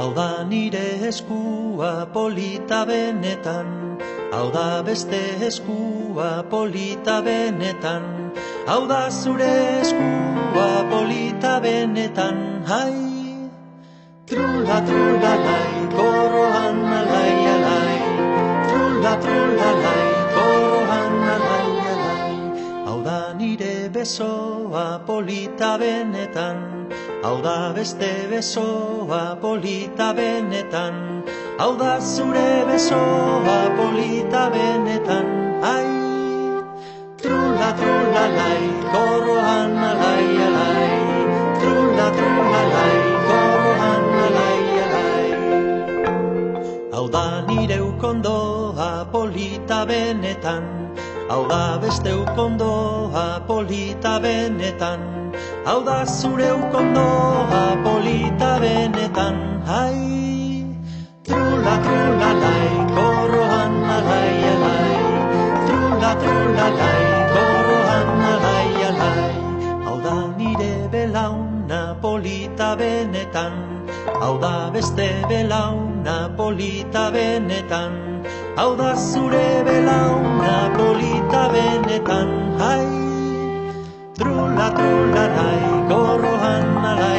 Hau da nire eskua polita benetan, hau da beste eskua polita benetan, hau da zure eskua polita benetan, hai! Trula, trula, lai, koroan alai, alai, trula, trula, lai, koroan alai, alai. Hau da nire besoa polita benetan, hau da beste besoa polita benetan, hau da zure besoa polita benetan, ai! Trula, trula, lai, koroan alai, alai, trula, trula, lai, koroan alai, alai. Hau da nire ukondoa polita benetan, hau da beste ukondoa polita benetan, hau da zure ukondoa polita benetan, hai! Trula, trula, lai, koroan alai, alai, trula, trula, lai, koroan alai, alai. Hau da nire belauna polita benetan, hau da beste belauna polita benetan, hau da zure belauna polita benetan, hai! Trula, trula, lai, koroan alai,